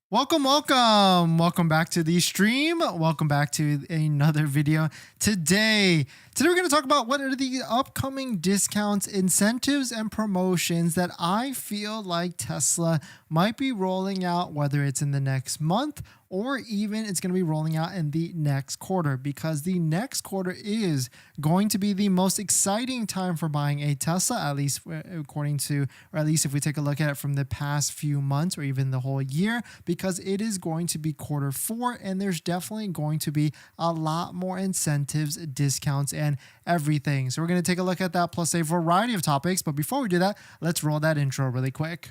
Welcome back to the stream. Welcome back to another video. Today we're going to talk about what are the upcoming discounts, incentives, and promotions that I feel like Tesla might be rolling out, whether it's in the next month or even it's going to be rolling out in the next quarter, because the next quarter is going to be the most exciting time for buying a Tesla, at least according to, or at least if we take a look at it from the past few months or even the whole year, because it is going to be quarter four and there's definitely going to be a lot more incentives, discounts, and everything. So we're going to take a look at that plus a variety of topics. But before we do that, let's roll that intro really quick.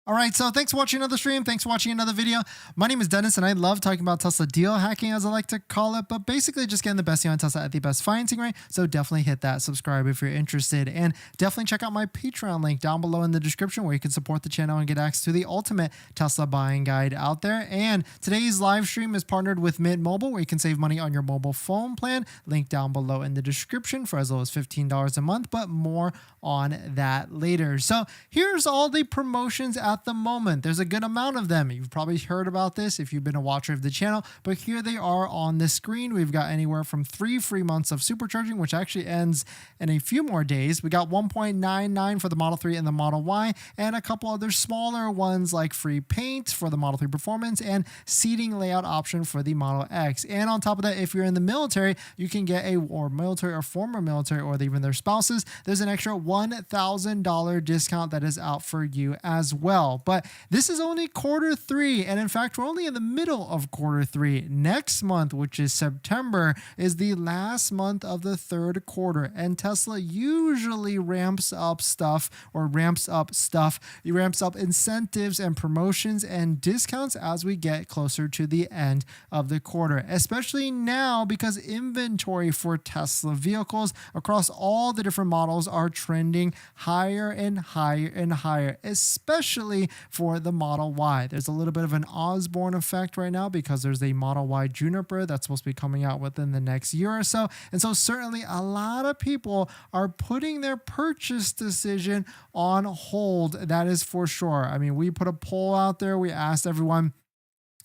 All right, so thanks for watching another stream. Thanks for watching another video. My name is Dennis, and I love talking about Tesla deal hacking, as I like to call it, but basically just getting the best deal on Tesla at the best financing rate. So definitely hit that subscribe if you're interested, and definitely check out my Patreon link down below in the description where you can support the channel and get access to the ultimate Tesla buying guide out there. And today's live stream is partnered with Mint Mobile, where you can save money on your mobile phone plan. Link down below in the description for as low as $15 a month, but more on that later. So here's all the promotions at the moment. There's a good amount of them. You've probably heard about this if you've been a watcher of the channel, but here they are on the screen. We've got anywhere from 3 free months of supercharging, which actually ends in a few more days. We got 1.99 for the Model 3 and the Model Y, and a couple other smaller ones like free paint for the Model 3 Performance and seating layout option for the Model X. And on top of that, if you're in the military, you can get or military or former military or even their spouses, there's an extra $1,000 discount that is out for you as well. But this is only quarter three, and in fact, we're only in the middle of quarter three. Next month, which is September, is the last month of the third quarter, and Tesla usually ramps up incentives and promotions and discounts as we get closer to the end of the quarter, especially now because inventory for Tesla vehicles across all the different models are trending higher and higher and higher, especially for the Model Y. There's a little bit of an Osborne effect right now because there's a Model Y Juniper that's supposed to be coming out within the next year or so. And so certainly a lot of people are putting their purchase decision on hold. That is for sure. I mean, we put a poll out there. We asked everyone,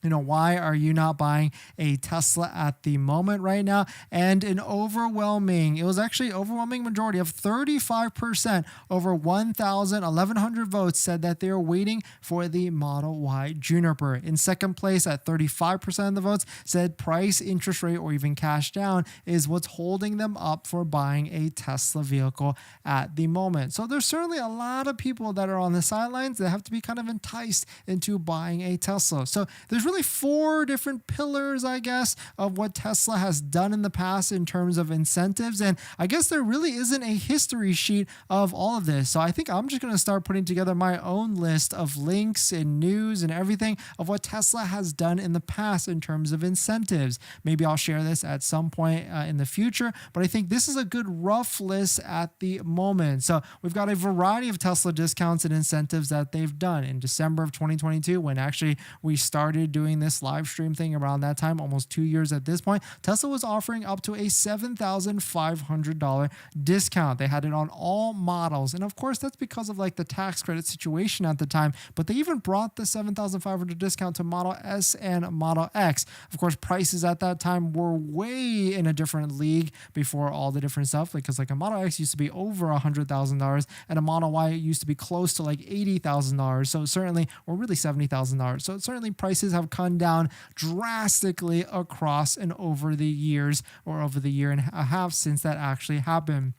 why are you not buying a Tesla at the moment right now? And it was actually an overwhelming majority of 35%, over 1,100 votes, said that they are waiting for the Model Y Juniper. In second place at 35% of the votes said price, interest rate, or even cash down is what's holding them up for buying a Tesla vehicle at the moment. So there's certainly a lot of people that are on the sidelines that have to be kind of enticed into buying a Tesla. So there's really 4 different pillars, I guess, of what Tesla has done in the past in terms of incentives. And I guess there really isn't a history sheet of all of this. So I think I'm just going to start putting together my own list of links and news and everything of what Tesla has done in the past in terms of incentives. Maybe I'll share this at some point in the future, but I think this is a good rough list at the moment. So we've got a variety of Tesla discounts and incentives that they've done in December of 2022, when actually we started doing this live stream thing around that time, almost 2 years at this point. Tesla was offering up to a $7,500 discount. They had it on all models. And of course, that's because of like the tax credit situation at the time, but they even brought the $7,500 discount to Model S and Model X. Of course, prices at that time were way in a different league before all the different stuff, because like a Model X used to be over $100,000 and a Model Y used to be close to like $80,000. So certainly, or really $70,000. So certainly prices have come down drastically across and over the years, or over the year and a half since that actually happened.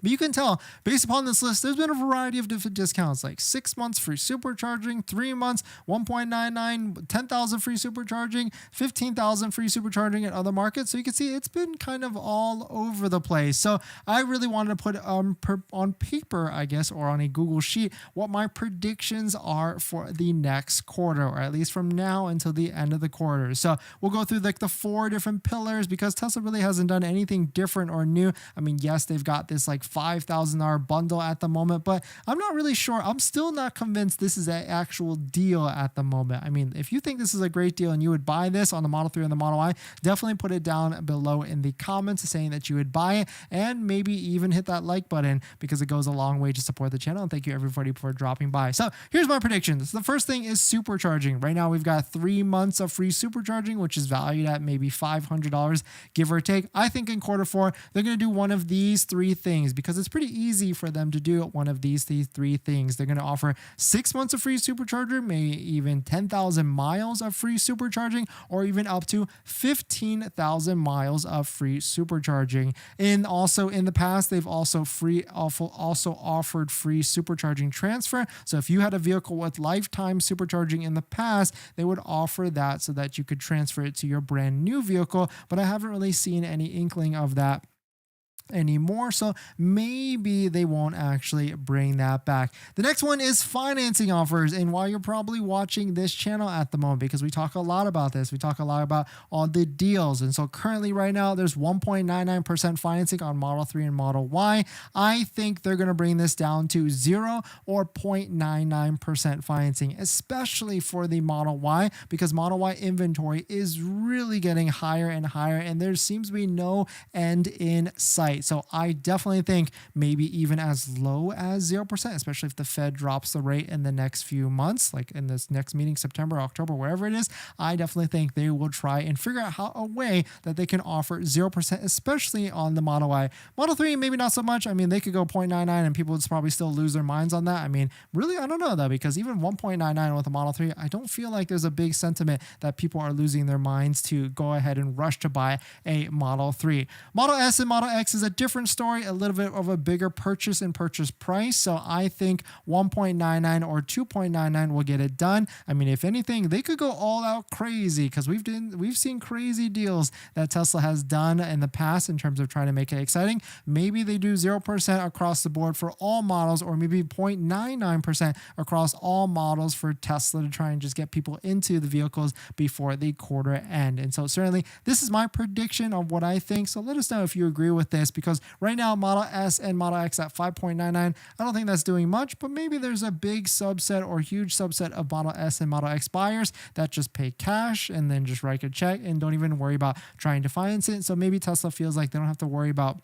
But you can tell, based upon this list, there's been a variety of different discounts, like 6 months free supercharging, 3 months, 1.99, 10,000 free supercharging, 15,000 free supercharging at other markets. So you can see it's been kind of all over the place. So I really wanted to put on paper, I guess, or on a Google Sheet, what my predictions are for the next quarter, or at least from now until the end of the quarter. So we'll go through like the 4 different pillars, because Tesla really hasn't done anything different or new. I mean, yes, they've got this like $5,000 bundle at the moment, but I'm not really sure. I'm still not convinced this is an actual deal at the moment. I mean, if you think this is a great deal and you would buy this on the Model 3 and the Model Y, definitely put it down below in the comments saying that you would buy it, and maybe even hit that like button because it goes a long way to support the channel. And thank you everybody for dropping by. So here's my predictions. The first thing is supercharging. Right now we've got 3 months of free supercharging, which is valued at maybe $500, give or take. I think in Q4 they're going to do one of these 3 things because it's pretty easy for them to do one of these 3 things. They're going to offer 6 months of free supercharger, maybe even 10,000 miles of free supercharging, or even up to 15,000 miles of free supercharging. And also in the past, they've also offered free supercharging transfer. So if you had a vehicle with lifetime supercharging in the past, they would offer that so that you could transfer it to your brand new vehicle. But I haven't really seen any inkling of that anymore, so maybe they won't actually bring that back. The next one is financing offers, and while you're probably watching this channel at the moment, because we talk a lot about this, we talk a lot about all the deals, and so currently right now there's 1.99% financing on Model 3 and Model Y. I think they're going to bring this down to 0 or 0.99% financing, especially for the Model Y, because Model Y inventory is really getting higher and higher, and there seems to be no end in sight. So I definitely think maybe even as low as 0%, especially if the Fed drops the rate in the next few months, like in this next meeting, September, October, wherever it is. I definitely think they will try and figure out a way that they can offer 0%, especially on the Model Y. Model 3, maybe not so much. I mean, they could go 0.99 and people would probably still lose their minds on that. I mean, really, I don't know though, because even 1.99 with a Model 3, I don't feel like there's a big sentiment that people are losing their minds to go ahead and rush to buy a Model 3. Model S and Model X is a different story, a little bit of a bigger purchase and purchase price. So I think 1.99 or 2.99 will get it done. I mean, if anything, they could go all out crazy because we've seen crazy deals that Tesla has done in the past in terms of trying to make it exciting. Maybe they do 0% across the board for all models, or maybe 0.99% across all models for Tesla to try and just get people into the vehicles before the quarter end. And so certainly this is my prediction of what I think. So let us know if you agree with this, because right now Model S and Model X at 5.99, I don't think that's doing much, but maybe there's a big subset or huge subset of Model S and Model X buyers that just pay cash and then just write a check and don't even worry about trying to finance it. So maybe Tesla feels like they don't have to worry about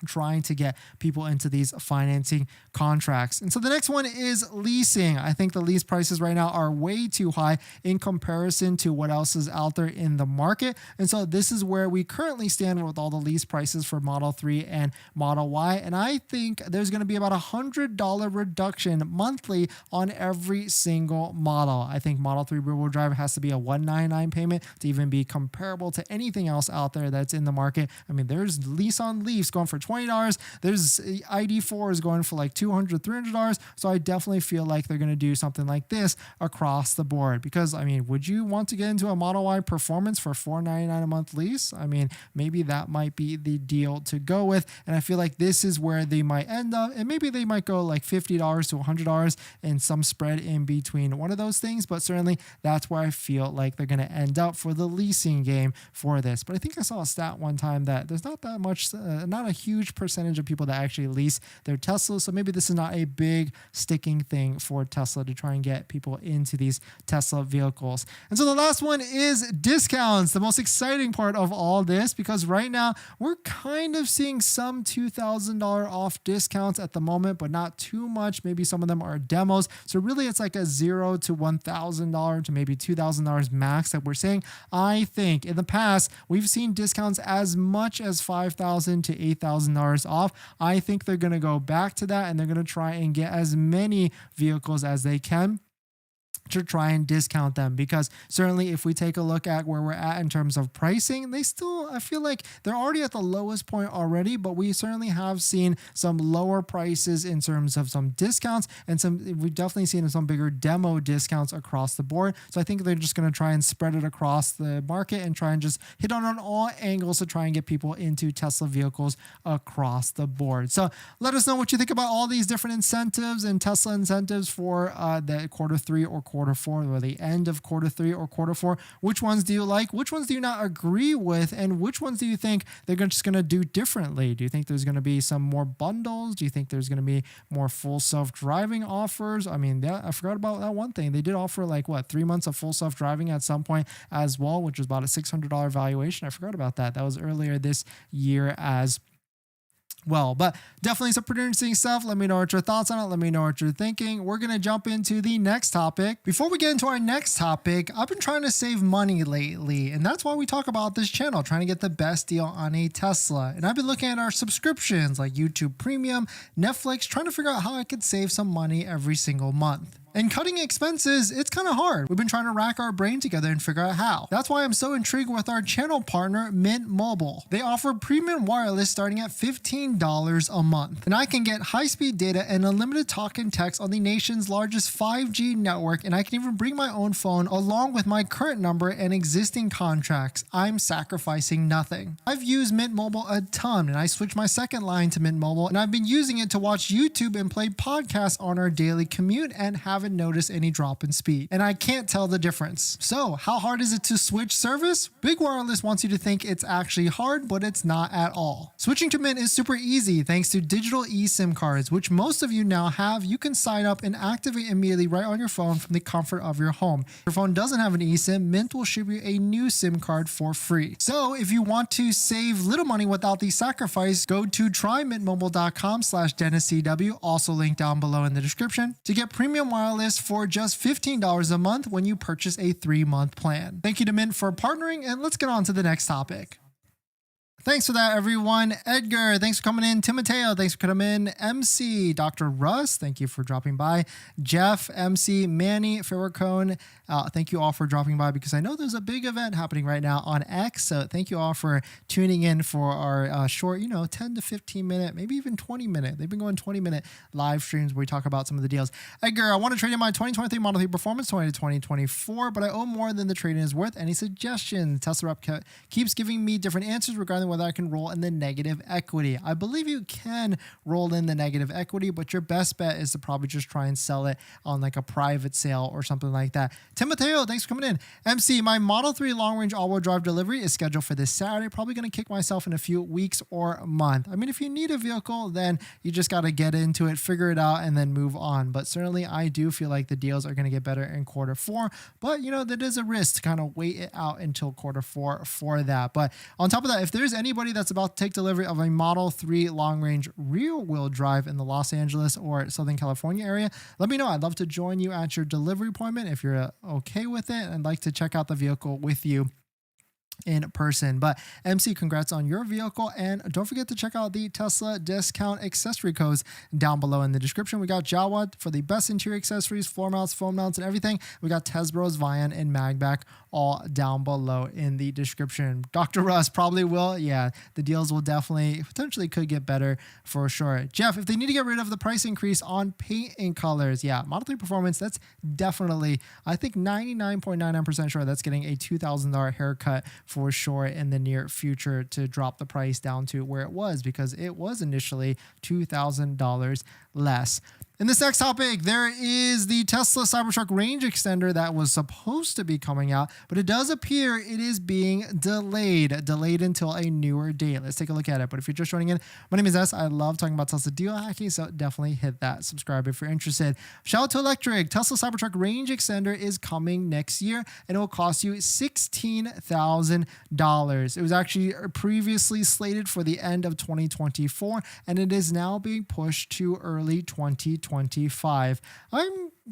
trying to get people into these financing contracts. And so the next one is leasing. I think the lease prices right now are way too high in comparison to what else is out there in the market. And so this is where we currently stand with all the lease prices for Model 3 and Model Y. And I think there's going to be about $100 reduction monthly on every single model. I think Model 3 rear-wheel drive has to be a $199 payment to even be comparable to anything else out there that's in the market. I mean, there's lease on Leafs going for $20. There's ID4 is going for like $200, $300. So I definitely feel like they're going to do something like this across the board, because I mean, would you want to get into a Model Y Performance for $499 a month lease? I mean, maybe that might be the deal to go with. And I feel like this is where they might end up, and maybe they might go like $50 to $100 and some spread in between one of those things. But certainly that's where I feel like they're going to end up for the leasing game for this. But I think I saw a stat one time that there's not that much, not a huge percentage of people that actually lease their Teslas. So maybe this is not a big sticking thing for Tesla to try and get people into these Tesla vehicles. And so the last one is discounts, the most exciting part of all this, because right now we're kind of seeing some $2,000 off discounts at the moment, but not too much. Maybe some of them are demos. So really it's like a $0 to $1,000 to maybe $2,000 max that we're saying. I think in the past, we've seen discounts as much as $5,000 to $8,000 off. I think they're going to go back to that, and they're going to try and get as many vehicles as they can to try and discount them, because certainly if we take a look at where we're at in terms of pricing, they still, I feel like they're already at the lowest point already, but we certainly have seen some lower prices in terms of some discounts, and we've definitely seen some bigger demo discounts across the board. So I think they're just going to try and spread it across the market and try and just hit on all angles to try and get people into Tesla vehicles across the board. So let us know what you think about all these different incentives and Tesla incentives for the Q3 or Q4 quarter four or the end of quarter three or quarter four. Which ones do you like? Which ones do you not agree with? And which ones do you think they're just going to do differently? Do you think there's going to be some more bundles? Do you think there's going to be more full self-driving offers? I mean, I forgot about that one thing. They did offer like 3 months of full self-driving at some point as well, which was about a $600 valuation. I forgot about that. That was earlier this year as well, but definitely some pretty interesting stuff. Let me know what your thoughts on it. Let me know what you're thinking. We're going to jump into the next topic. Before we get into our next topic, I've been trying to save money lately, and that's why we talk about this channel, trying to get the best deal on a Tesla. And I've been looking at our subscriptions like YouTube Premium, Netflix, trying to figure out how I could save some money every single month. And cutting expenses, it's kind of hard. We've been trying to rack our brain together and figure out how. That's why I'm so intrigued with our channel partner, Mint Mobile. They offer premium wireless starting at $15 a month. And I can get high-speed data and unlimited talk and text on the nation's largest 5G network, and I can even bring my own phone along with my current number and existing contracts. I'm sacrificing nothing. I've used Mint Mobile a ton, and I switched my second line to Mint Mobile, and I've been using it to watch YouTube and play podcasts on our daily commute and haven't noticed any drop in speed. And I can't tell the difference. So how hard is it to switch service? Big Wireless wants you to think it's actually hard, but it's not at all. Switching to Mint is super easy thanks to digital eSIM cards, which most of you now have. You can sign up and activate immediately right on your phone from the comfort of your home. If your phone doesn't have an eSIM, Mint will ship you a new SIM card for free. So if you want to save little money without the sacrifice, go to trymintmobile.com/DennisCW, also linked down below in the description, to get premium wireless for just $15 a month when you purchase a 3-month plan. Thank you to Mint for partnering, and let's get on to the next topic. Thanks for that, everyone. Edgar, thanks for coming in. Timoteo, thanks for coming in. MC, Dr. Russ, thank you for dropping by. Jeff, MC, Manny, Farrakhan, thank you all for dropping by because I know there's a big event happening right now on X. So thank you all for tuning in for our short, 10 to 15 minute, maybe even 20 minute. They've been going 20-minute live streams where we talk about some of the deals. Edgar, I want to trade in my 2023 Model 3 Performance 2024, but I owe more than the trade-in is worth. Any suggestions? Tesla rep keeps giving me different answers regarding whether I can roll in the negative equity. I believe you can roll in the negative equity, but your best bet is to probably just try and sell it on like a private sale or something like that. Timoteo, thanks for coming in. MC, my Model 3 long-range all-wheel drive delivery is scheduled for this Saturday. Probably going to kick myself in a few weeks or a month. I mean, if you need a vehicle, then you just got to get into it, figure it out, and then move on. But certainly, I do feel like the deals are going to get better in quarter four. But, there is a risk to kind of wait it out until quarter four for that. But on top of that, if there's anybody that's about to take delivery of a Model 3 long-range rear-wheel drive in the Los Angeles or Southern California area, let me know. I'd love to join you at your delivery appointment if you're okay with it. I'd like to check out the vehicle with you in person. But MC, congrats on your vehicle, and don't forget to check out the Tesla discount accessory codes down below in the description. We got Jawad for the best interior accessories, floor mounts, foam mounts, and everything. We got Tesbros, RIVIAN, and MAGBAK all down below in the description. Dr. Russ probably will. Yeah, the deals will definitely potentially could get better for sure. Jeff, if they need to get rid of the price increase on paint and colors, yeah, Model 3 Performance, that's definitely, I think 99.99% sure that's getting a $2,000 haircut for sure in the near future to drop the price down to where it was, because it was initially $2,000 less. In this next topic, there is the Tesla Cybertruck range extender that was supposed to be coming out, but it does appear it is being delayed until a newer date. Let's take a look at it. But if you're just joining in, my name is S. I love talking about Tesla deal hacking, so definitely hit that subscribe if you're interested. Shout out to Electric. Tesla Cybertruck range extender is coming next year, and it will cost you $16,000. It was actually previously slated for the end of 2024, and it is now being pushed to early 2025.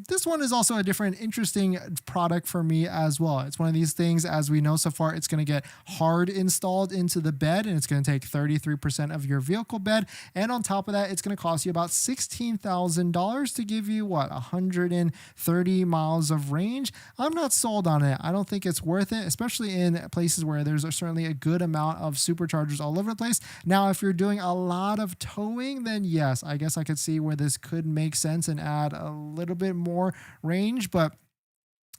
This one is also a different, interesting product for me as well. It's one of these things, as we know so far, it's going to get hard installed into the bed, and it's going to take 33% of your vehicle bed. And on top of that, it's going to cost you about $16,000 to give you, 130 miles of range. I'm not sold on it. I don't think it's worth it, especially in places where there's certainly a good amount of superchargers all over the place. Now, if you're doing a lot of towing, then yes, I guess I could see where this could make sense and add a little bit more range, but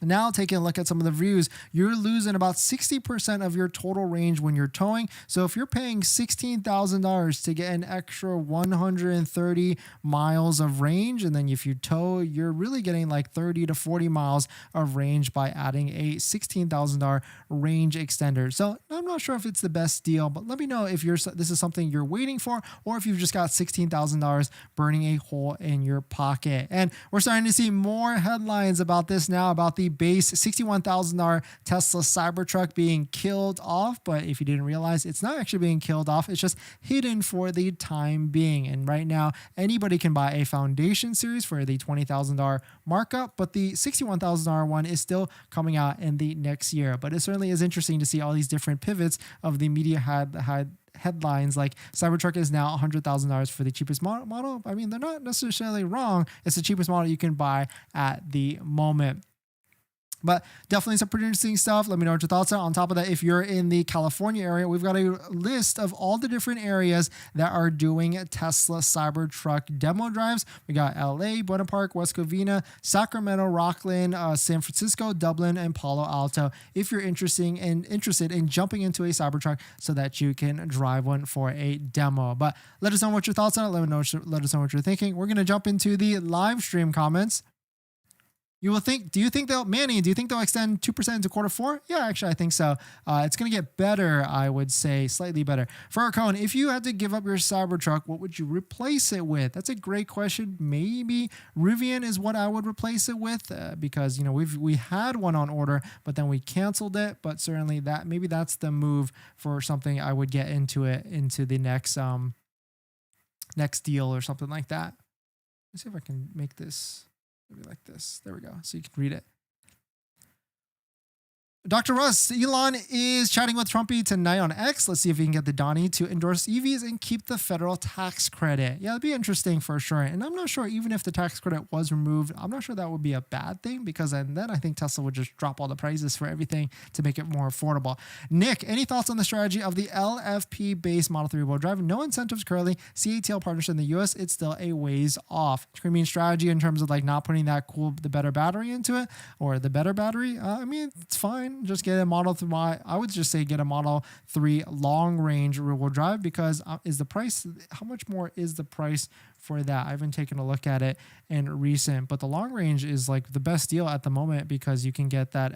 Now, taking a look at some of the reviews, you're losing about 60% of your total range when you're towing. So if you're paying $16,000 to get an extra 130 miles of range, and then if you tow, you're really getting like 30 to 40 miles of range by adding a $16,000 range extender. So I'm not sure if it's the best deal, but let me know if this is something you're waiting for, or if you've just got $16,000 burning a hole in your pocket. And we're starting to see more headlines about this now, about the base $61,000 Tesla Cybertruck being killed off. But if you didn't realize, it's not actually being killed off. It's just hidden for the time being. And right now, anybody can buy a Foundation series for the $20,000 markup, but the $61,000 one is still coming out in the next year. But it certainly is interesting to see all these different pivots of the media headlines, like Cybertruck is now $100,000 for the cheapest model. I mean, they're not necessarily wrong. It's the cheapest model you can buy at the moment. But definitely some pretty interesting stuff. Let me know what your thoughts are. On top of that, if you're in the California area, we've got a list of all the different areas that are doing Tesla Cybertruck demo drives. We got LA, Buena Park, West Covina, Sacramento, Rockland, San Francisco, Dublin, and Palo Alto. If you're interested in jumping into a Cybertruck so that you can drive one for a demo. But let us know what your thoughts are. Let us know what you're thinking. We're going to jump into the live stream comments. Do you think they'll extend 2% into Q4? Yeah, actually, I think so. It's going to get better, I would say, slightly better. For our cone, if you had to give up your Cybertruck, what would you replace it with? That's a great question. Maybe RIVIAN is what I would replace it with, because we had one on order, but then we canceled it. But certainly that's the move for something I would get into the next deal or something like that. Let's see if I can make this. Maybe like this. There we go. So you can read it. Dr. Russ, Elon is chatting with Trumpy tonight on X. Let's see if we can get the Donnie to endorse EVs and keep the federal tax credit. Yeah, it'd be interesting for sure. And I'm not sure, even if the tax credit was removed, I'm not sure that would be a bad thing, because then I think Tesla would just drop all the prices for everything to make it more affordable. Nick, any thoughts on the strategy of the LFP-based Model 3 rear-wheel drive? No incentives currently. CATL partnership in the US, it's still a ways off. Screaming strategy in terms of like not putting the better battery into it, or the better battery. I mean, it's fine. Just get a Model 3. I would just say get a Model 3 long range rear-wheel drive, because how much more is the price for that? I haven't taken a look at it in recent, but the long range is like the best deal at the moment, because you can get that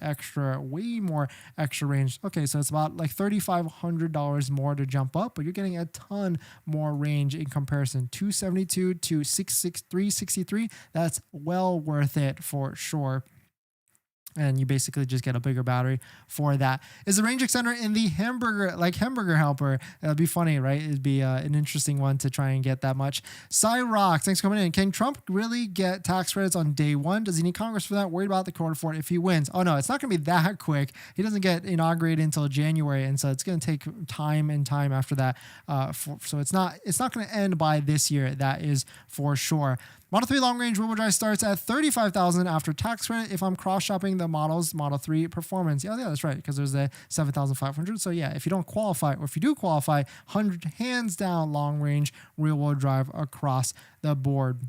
way more extra range. Okay, so it's about like $3,500 more to jump up, but you're getting a ton more range in comparison. 272 to 363. That's well worth it for sure. And you basically just get a bigger battery for that. Is the range extender in the hamburger helper? That'd be funny, right? It'd be an interesting one to try and get that much. Cyrox, thanks for coming in. Can Trump really get tax credits on day one? Does he need Congress for that? Worried about the Q4 if he wins? Oh no, it's not going to be that quick. He doesn't get inaugurated until January, and so it's going to take time after that. So it's not going to end by this year. That is for sure. Model 3 long range rear-wheel drive starts at $35,000 after tax credit if I'm cross-shopping the Model 3 Performance. Yeah, that's right, because there's a $7,500. So yeah, if you don't qualify, or if you do qualify, 100 hands down long range rear-wheel drive across the board.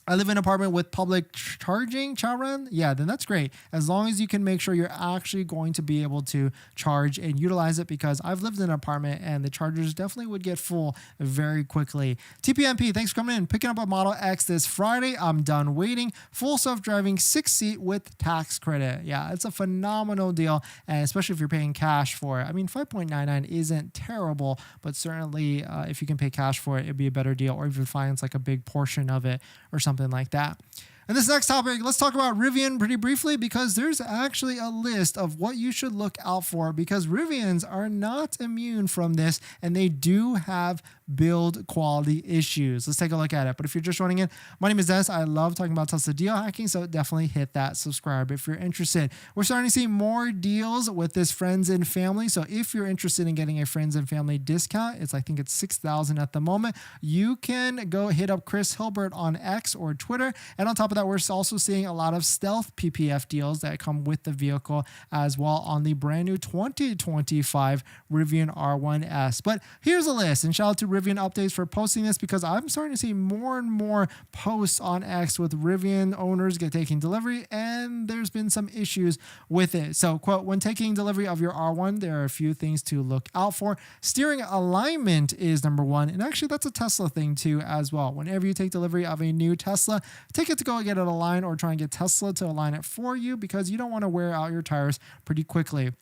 I live in an apartment with public charging, Charan. Yeah, then that's great. As long as you can make sure you're actually going to be able to charge and utilize it, because I've lived in an apartment and the chargers definitely would get full very quickly. TPMP, thanks for coming in. Picking up a Model X this Friday. I'm done waiting. Full self-driving 6-seat with tax credit. Yeah, it's a phenomenal deal, and especially if you're paying cash for it. I mean, 5.99 isn't terrible, but certainly if you can pay cash for it, it'd be a better deal, or if you finance like a big portion of it or something like that. And this next topic, let's talk about RIVIAN pretty briefly, because there's actually a list of what you should look out for, because RIVIANs are not immune from this, and they do have build quality issues. Let's take a look at it. But if you're just joining in, my name is Dennis. I love talking about Tesla deal hacking, so definitely hit that subscribe if you're interested. We're starting to see more deals with this friends and family. So if you're interested in getting a friends and family discount, I think it's $6,000 at the moment. You can go hit up Chris Hilbert on X or Twitter. And on top of that we're also seeing a lot of stealth PPF deals that come with the vehicle as well on the brand new 2025 Rivian R1S. But here's a list, and shout out to Rivian Updates for posting this, because I'm starting to see more and more posts on X with Rivian owners taking delivery, and there's been some issues with it. So, quote, when taking delivery of your R1, there are a few things to look out for. Steering alignment is number one, and actually that's a Tesla thing too as well. Whenever you take delivery of a new Tesla, take it to go get it aligned, or try and get Tesla to align it for you, because you don't want to wear out your tires pretty quickly.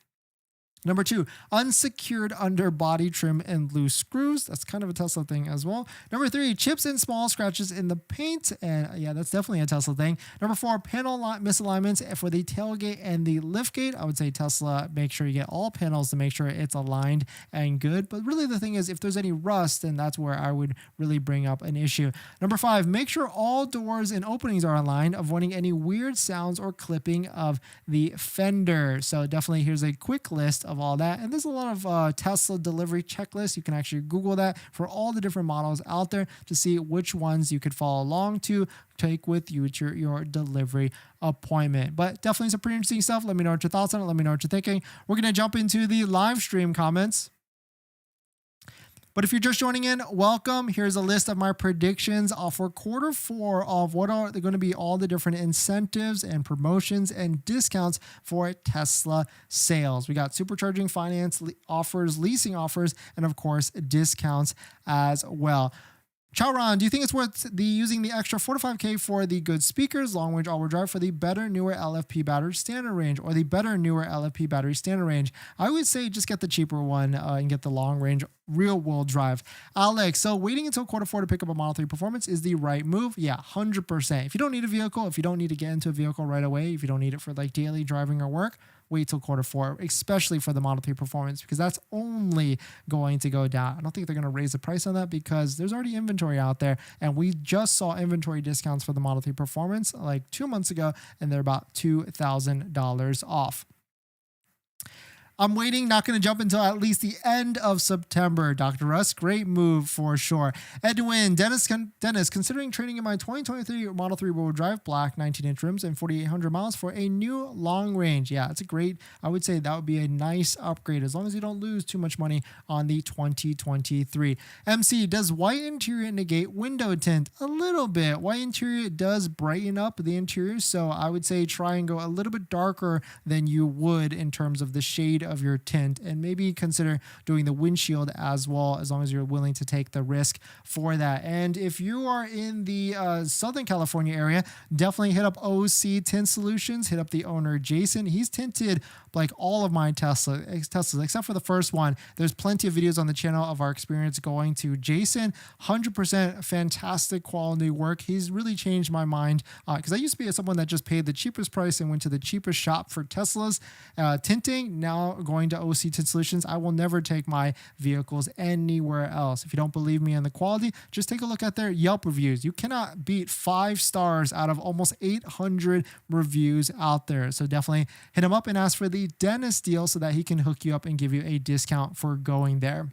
Number two, unsecured underbody trim and loose screws. That's kind of a Tesla thing as well. Number three, chips and small scratches in the paint. And yeah, that's definitely a Tesla thing. Number four, panel misalignments for the tailgate and the liftgate. I would say Tesla, make sure you get all panels to make sure it's aligned and good. But really the thing is, if there's any rust, then that's where I would really bring up an issue. Number five, make sure all doors and openings are aligned, avoiding any weird sounds or clipping of the fender. So definitely here's a quick list of all that, and there's a lot of Tesla delivery checklists. You can actually Google that for all the different models out there to see which ones you could follow along to take with you to your delivery appointment. But definitely some pretty interesting stuff. Let me know what your thoughts on it. Let me know what you're thinking. We're going to jump into the live stream comments. But if you're just joining in, welcome. Here's a list of my predictions for quarter four of what are going to be all the different incentives and promotions and discounts for Tesla sales. We got supercharging finance offers, leasing offers, and of course, discounts as well. Chowron, do you think it's worth using the extra $4 to $5K for the good speakers, long range all-wheel drive, for the better, newer LFP battery standard range, or the better, newer LFP battery standard range? I would say just get the cheaper one and get the long range real-wheel drive. Alex, so waiting until quarter four to pick up a Model 3 Performance is the right move? Yeah, 100%. If you don't need a vehicle, if you don't need to get into a vehicle right away, if you don't need it for like daily driving or work, wait till quarter four, especially for the Model 3 Performance, because that's only going to go down. I don't think they're going to raise the price on that because there's already inventory out there, and we just saw inventory discounts for the Model 3 Performance like 2 months ago, and they're about $2,000 off. I'm waiting, not going to jump until at least the end of September. Dr. Russ, great move for sure. Edwin, Dennis, considering trading in my 2023 Model 3 wheel drive, black 19-inch rims and 4,800 miles for a new long range. Yeah, it's a great, I would say that would be a nice upgrade as long as you don't lose too much money on the 2023. MC, does white interior negate window tint? A little bit. White interior does brighten up the interior, so I would say try and go a little bit darker than you would in terms of the shade of your tint, and maybe consider doing the windshield as well, as long as you're willing to take the risk for that. And if you are in the Southern California area, definitely hit up OC Tint Solutions. Hit up the owner Jason. He's tinted like all of my Teslas except for the first one. There's plenty of videos on the channel of our experience going to Jason. 100% fantastic quality work. He's really changed my mind because I used to be someone that just paid the cheapest price and went to the cheapest shop for Teslas tinting. Now going to OC Tint Solutions, I will never take my vehicles anywhere else. If you don't believe me on the quality, just take a look at their Yelp reviews. You cannot beat 5 stars out of almost 800 reviews out there. So definitely hit him up and ask for the Dennis deal so that he can hook you up and give you a discount for going there.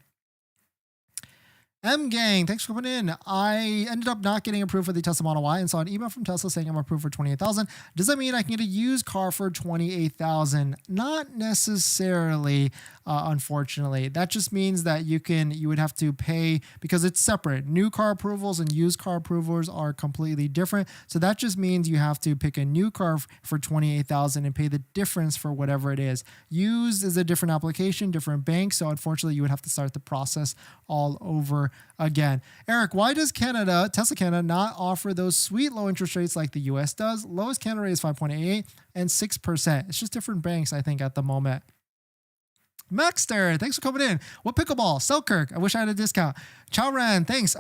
M Gang, thanks for coming in. I ended up not getting approved for the Tesla Model Y and saw an email from Tesla saying I'm approved for $28,000. Does that mean I can get a used car for $28,000? Not necessarily, unfortunately. That just means that you would have to pay because it's separate. New car approvals and used car approvals are completely different. So that just means you have to pick a new car for $28,000 and pay the difference for whatever it is. Used is a different application, different bank. So unfortunately, you would have to start the process all over again. Eric, why does Tesla Canada not offer those sweet low interest rates like the US does? Lowest Canada rate is 5.88 and 6%. It's just different banks, I think, at the moment. Maxter, thanks for coming in. What pickleball? Selkirk, I wish I had a discount. Chowran, thanks.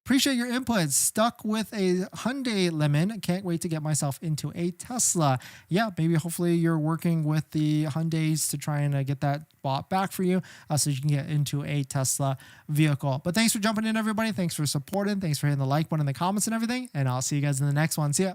Appreciate your input. Stuck with a Hyundai Lemon. Can't wait to get myself into a Tesla. Yeah, maybe hopefully you're working with the Hyundais to try and get that bought back for you so you can get into a Tesla vehicle. But thanks for jumping in, everybody. Thanks for supporting. Thanks for hitting the like button in the comments and everything. And I'll see you guys in the next one. See ya.